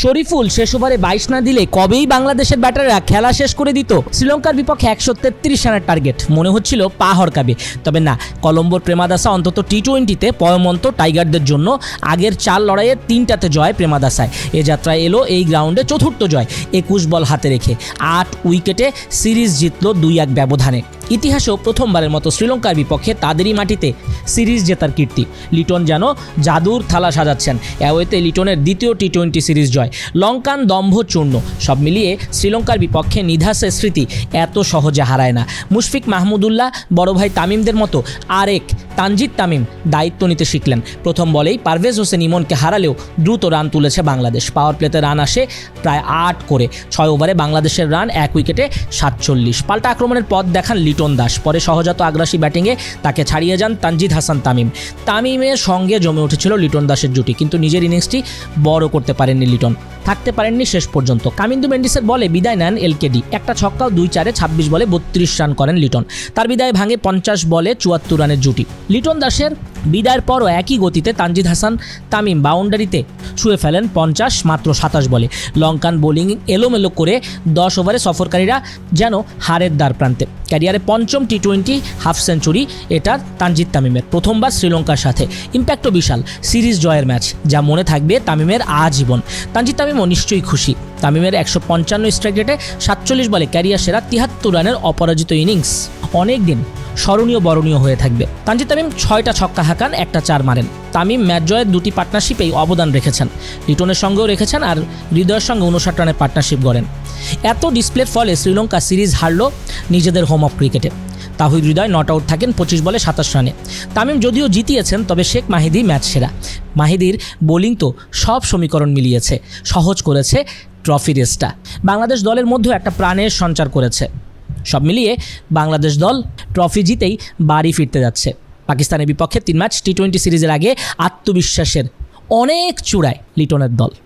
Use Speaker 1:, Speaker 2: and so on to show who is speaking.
Speaker 1: শরীফুল শেষ ওভারে 22 না দিলে কবেই বাংলাদেশের ব্যাটাররা খেলা শেষ করে দিত। শ্রীলঙ্কার বিপক্ষে 133 রানের টার্গেট, মনে হচ্ছিল পা হরকাবে। তবে না, কলম্বোর প্রেমাদাসা অন্তত টি-20তে পয়মন্ত টাইগারদের জন্য আগের 4 লড়াইয়ে 3টাতে জয় প্রেমাদাসায়। এ যাত্রায় এলো এই গ্রাউন্ডে চতুর্থ জয়, 21 বল হাতে রেখে 8 উইকেটে সিরিজ জিতল 2-1 ব্যবধানে। ইতিহাসেও প্রথমবারের মতো শ্রীলঙ্কার বিপক্ষে তাদেরই মাটিতে সিরিজ জেতার কীর্তি। লিটন যেন জাদুর থালা সাজাচ্ছেন। অ্যাওয়েতে লিটনের দ্বিতীয় টি-20 সিরিজ জয়, লঙ্কান দম্ভ চূর্ণ। সব মিলিয়ে শ্রীলঙ্কার বিপক্ষে নিধাসের স্মৃতি এত সহজে হারায় না। মুশফিক মাহমুদুল্লাহ, বড় ভাই তামিমদের মতো আরেক তানজিদ তামিম দায়িত্ব নিতে শিখলেন। প্রথম বলেই পারভেজ হোসেন ইমনকে হারালেও দ্রুত রান তুলেছে বাংলাদেশ। পাওয়ার প্লেতে রান আসে প্রায় 8 করে। 6 ওভারে বাংলাদেশের রান 1 উইকেটে 47। পাল্টা আক্রমণের পথ দেখান লিটন দাস। পরে সহজাত আগ্রাসী ব্যাটিংয়ে তাকে ছাড়িয়ে যান তানজিদ হাসান তামিম। তামিমের সঙ্গে জমে উঠেছিল লিটন দাসের জুটি, কিন্তু নিজের ইনিংসটি বড় করতে পারেননি লিটন, থাকতে পারেননি শেষ পর্যন্ত। কামিন্দু মেন্ডিসের বলে বিদায় নেন এলকেডি। একটা ছক্কাও 2-4-এ 26 বলে 32 রান করেন লিটন। তার বিদায়ে ভাঙে 50 বলে 74 রানের জুটি। লিটন দাসের বিদায়ের পরও একই গতিতে তানজিদ হাসান তামিম বাউন্ডারিতে ছুঁয়ে ফেলেন 50 মাত্র 27 বলে। লঙ্কান বোলিং এলোমেলো করে 10 ওভারে সফরকারীরা যেন হারের দ্বার প্রান্তে। ক্যারিয়ারে 5ম টি-20 হাফ সেঞ্চুরি এটা তানজিদ তামিমের, প্রথমবার শ্রীলঙ্কার সাথে। ইম্প্যাক্টও বিশাল, সিরিজ জয়ের ম্যাচ যা মনে থাকবে তামিমের আজীবন। তানজিদ তামিমও নিশ্চয়ই খুশি। তামিমের 155 স্ট্রাইক রেটে 47 বলে ক্যারিয়ার সেরা 73 রানের অপরাজিত ইনিংস অনেক দিন স্মরণীয় বরণীয় হয়ে থাকবে। তানজিদ তামিম 6টা ছক্কা হাঁকান, একটা 4 মারেন। তামিম ম্যাচ জয়ের 2টি পার্টনারশিপেই অবদান রেখেছেন, লিটনের সঙ্গেও রেখেছেন, আর হৃদয়ের সঙ্গে 59 রানের পার্টনারশিপ গড়েন। এত ডিসপ্লের ফলে শ্রীলঙ্কা সিরিজ হারল নিজেদের হোম অফ ক্রিকেটে। তাহিদ হৃদয় নট আউট থাকেন 25 বলে 27 রানে। তামিম যদিও জিতিয়েছেন, তবে শেখ মাহিদি ম্যাচ সেরা। মাহিদির বোলিং তো সব সমীকরণ মিলিয়েছে, সহজ করেছে ট্রফি রেসটা। বাংলাদেশ দলের মধ্যেও একটা প্রাণের সঞ্চার করেছে। সব মিলিয়ে বাংলাদেশ দল ট্রফি জিতেই বাড়ি ফিরতে যাচ্ছে। পাকিস্তানের বিপক্ষে 3 ম্যাচ টি-20 সিরিজের আগে আত্মবিশ্বাসের অনেক চূড়ায় লিটনের দল।